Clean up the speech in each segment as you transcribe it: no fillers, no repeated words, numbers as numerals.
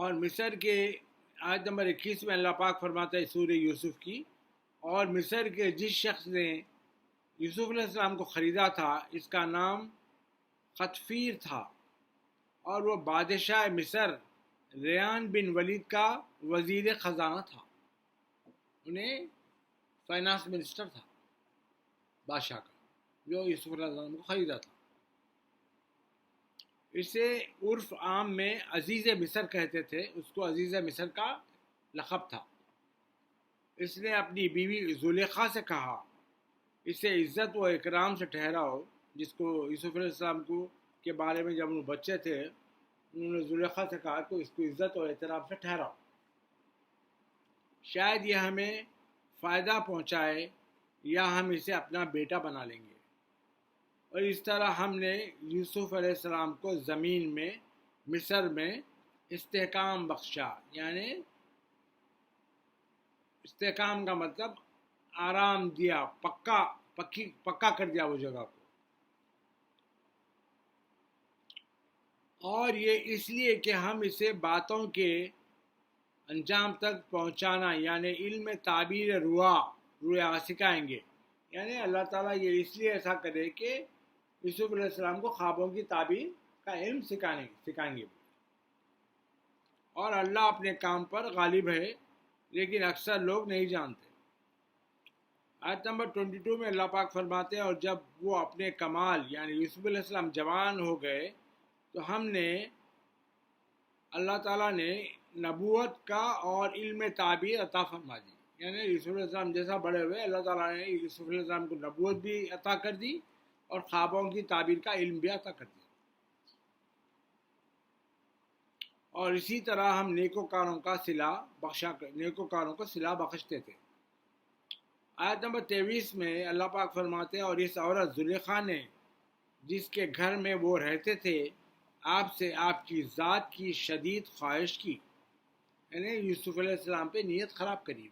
اور مصر کے آیت نمبر 21 میں اللہ پاک فرماتا ہے سورہ یوسف کی، اور مصر کے جس شخص نے یوسف علیہ السلام کو خریدا تھا اس کا نام خطفیر تھا، اور وہ بادشاہ مصر ریان بن ولید کا وزیر خزانہ تھا، انہیں فائنانس منسٹر تھا بادشاہ کا، جو یوسف علیہ السلام کو خریدا تھا۔ اسے عرف عام میں عزیز مصر کہتے تھے، اس کو عزیز مصر کا لقب تھا۔ اس نے اپنی بیوی زلیخا سے کہا اسے عزت و اکرام سے ٹھہراؤ، جس کو یوسف علیہ السلام کو کے بارے میں جب وہ بچے تھے انہوں نے زلیخا سے کہا کہ اس کو عزت و احترام سے ٹھہراؤ، شاید یہ ہمیں فائدہ پہنچائے یا ہم اسے اپنا بیٹا بنا لیں گے۔ اور اس طرح ہم نے یوسف علیہ السلام کو زمین میں مصر میں استحکام بخشا، یعنی استحکام کا مطلب آرام دیا، پکا کر دیا وہ جگہ کو۔ اور یہ اس لیے کہ ہم اسے باتوں کے انجام تک پہنچانا، یعنی علم تعبیر رؤیا سکھائیں گے، یعنی اللہ تعالیٰ یہ اس لیے ایسا کرے کہ یوسف علیہ السلام کو خوابوں کی تعبیر کا علم سکھائیں گے۔ اور اللہ اپنے کام پر غالب ہے، لیکن اکثر لوگ نہیں جانتے۔ آیت نمبر 22 میں اللہ پاک فرماتے ہیں اور جب وہ اپنے کمال یعنی یوسف علیہ السلام جوان ہو گئے تو ہم نے اللہ تعالیٰ نے نبوت کا اور علم تعبیر عطا فرما دی، یعنی یوسف علیہ السلام جیسا بڑے ہوئے اللہ تعالیٰ نے یوسف علیہ السلام کو نبوت بھی عطا کر دی اور خوابوں کی تعبیر کا علم بھی عطا کر دیا۔ اور اسی طرح ہم نیکوکاروں کو صلہ بخشتے تھے۔ آیت نمبر 23 میں اللہ پاک فرماتے ہیں اور اس عورت زلیخا نے جس کے گھر میں وہ رہتے تھے آپ سے آپ کی ذات کی شدید خواہش کی، یعنی یوسف علیہ السلام پہ نیت خراب کری،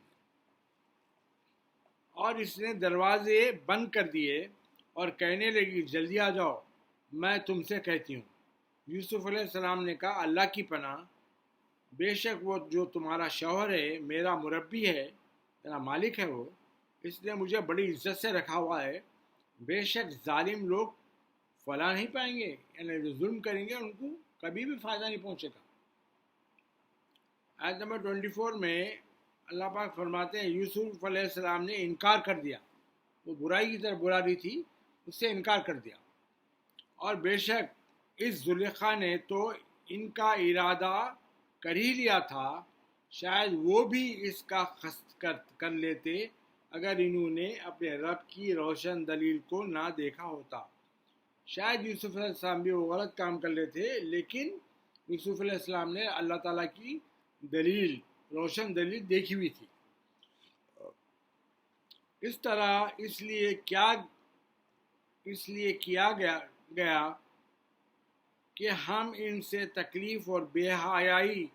اور اس نے دروازے بند کر دیے اور کہنے لگی جلدی آ جاؤ، میں تم سے کہتی ہوں۔ یوسف علیہ السلام نے کہا اللہ کی پناہ، بے شک وہ جو تمہارا شوہر ہے میرا مربی ہے، میرا مالک ہے، وہ اس نے مجھے بڑی عزت سے رکھا ہوا ہے، بے شک ظالم لوگ فلاح نہیں پائیں گے، یعنی جو ظلم کریں گے ان کو کبھی بھی فائدہ نہیں پہنچے گا۔ آیت نمبر 24 میں اللہ پاک فرماتے ہیں یوسف علیہ السلام نے انکار کر دیا، وہ برائی کی طرف بلا رہی تھی اس سے انکار کر دیا، اور بے شک اس زلیخا نے تو ان کا ارادہ کر ہی لیا تھا، شاید وہ بھی اس کا قصد کر لیتے اگر انہوں نے اپنے رب کی روشن دلیل کو نہ دیکھا ہوتا۔ شاید یوسف علیہ السلام بھی وہ غلط کام کر لیتے، لیکن یوسف علیہ السلام نے اللہ تعالیٰ کی دلیل، روشن دلیل دیکھی ہوئی تھی۔ اس طرح اس لیے کیا گیا کہ ہم ان سے تکلیف اور بے حیائی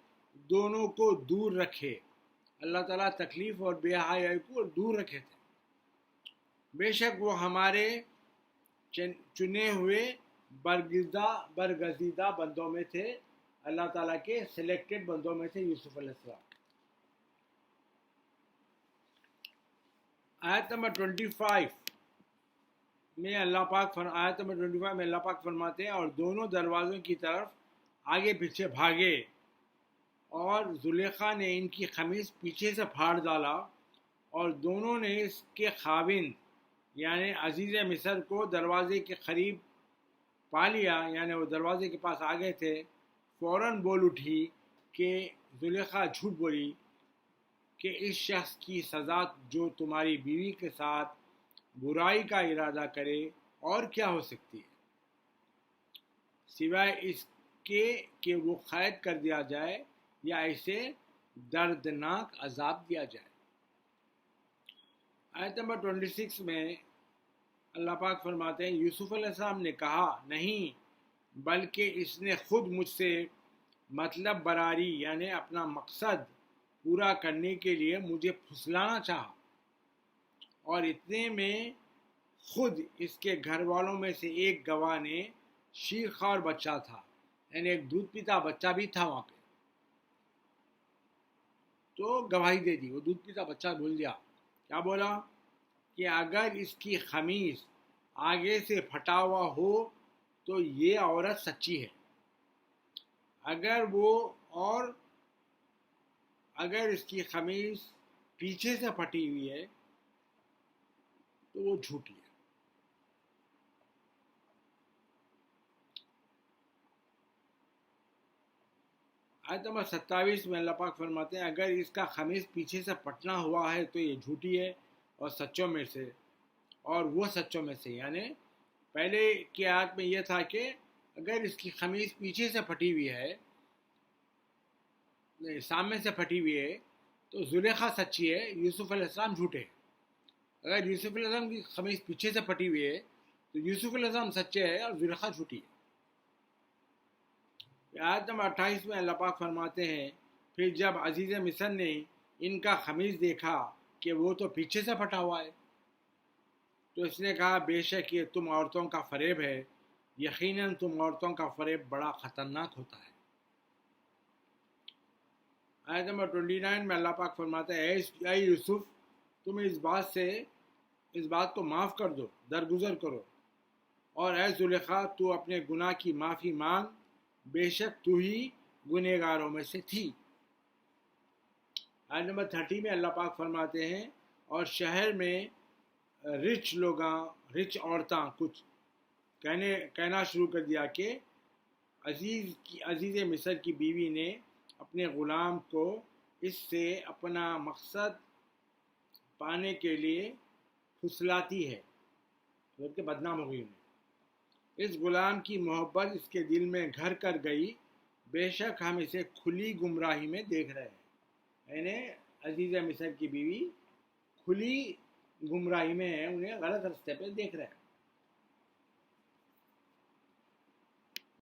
دونوں کو دور رکھے۔ اللہ تعالیٰ تکلیف اور بے حیائی کو دور رکھے تھے، بے شک وہ ہمارے چنے ہوئے برگزیدہ بندوں میں تھے، اللہ تعالیٰ کے سلیکٹڈ بندوں میں تھے یوسف علیہ السلام۔ آیت نمبر 25 میں اللہ پاک فرماتے ہیں اور دونوں دروازوں کی طرف آگے پیچھے بھاگے، اور زلیخا نے ان کی قمیص پیچھے سے پھاڑ ڈالا، اور دونوں نے اس کے خاوند یعنی عزیز مصر کو دروازے کے قریب پا لیا، یعنی وہ دروازے کے پاس آ گئے تھے۔ فوراً بول اٹھی کہ زلیخا جھوٹ بولی کہ اس شخص کی سزا جو تمہاری بیوی کے ساتھ برائی کا ارادہ کرے اور کیا ہو سکتی ہے، سوائے اس کے کہ وہ قید کر دیا جائے یا اسے دردناک عذاب دیا جائے۔ آیت نمبر 26 میں اللہ پاک فرماتے ہیں یوسف علیہ السلام نے کہا نہیں، بلکہ اس نے خود مجھ سے مطلب براری یعنی اپنا مقصد پورا کرنے کے لیے مجھے پھسلانا چاہا، اور اتنے میں خود اس کے گھر والوں میں سے ایک گواہ نے شیرخوار بچہ تھا، یعنی ایک دودھ پیتا بچہ بھی تھا وہاں پہ، تو گواہی دے دی. وہ دودھ پیتا بچہ بول دیا. کیا بولا؟ کہ اگر اس کی قمیص آگے سے پھٹا ہوا ہو تو یہ عورت سچی ہے، اور اگر اس کی قمیص پیچھے سے پھٹی ہوئی ہے تو وہ جھوٹی ہے. آیت نمبر 27 میں اللہ پاک فرماتے ہیں اگر اس کا قمیص پیچھے سے پھٹنا ہوا ہے تو یہ جھوٹی ہے اور سچوں میں سے، اور وہ سچوں میں سے. یعنی پہلے کی آیت میں یہ تھا کہ اگر اس کی قمیص پیچھے سے پھٹی ہوئی ہے، سامنے سے پھٹی ہوئی ہے، تو زلیخا سچی ہے، یوسف علیہ السلام جھوٹے ہیں. اگر یوسف علیہ السلام کی قمیص پیچھے سے پھٹی ہوئی ہے تو یوسف علیہ السلام سچے ہے اور زلیخا جھوٹی ہے. آیت نمبر 28 میں اللہ پاک فرماتے ہیں پھر جب عزیز مصر نے ان کا قمیص دیکھا کہ وہ تو پیچھے سے پھٹا ہوا ہے تو اس نے کہا بے شک یہ تم عورتوں کا فریب ہے، یقیناً تم عورتوں کا فریب بڑا خطرناک ہوتا ہے. آیت نمبر 29 میں اللہ پاک فرماتا ہے اے یوسف تم اس بات کو معاف کر دو، درگزر کرو، اور اے زلیخا تو اپنے گناہ کی معافی مانگ، بے شک تو ہی گنہگاروں میں سے تھی. آیت نمبر 30 میں اللہ پاک فرماتے ہیں اور شہر میں رچ عورتاں کچھ کہنا شروع کر دیا کہ عزیز مصر کی بیوی نے اپنے غلام کو اس سے اپنا مقصد پانے کے لیے پھسلاتی ہے، بلکہ بدنام ہو گئی انہیں. اس غلام کی محبت اس کے دل میں گھر کر گئی، بے شک ہم اسے کھلی گمراہی میں دیکھ رہے ہیں. یعنی عزیز مصر کی بیوی کھلی گمراہی میں ہے، انہیں غلط راستے پہ دیکھ رہے ہیں.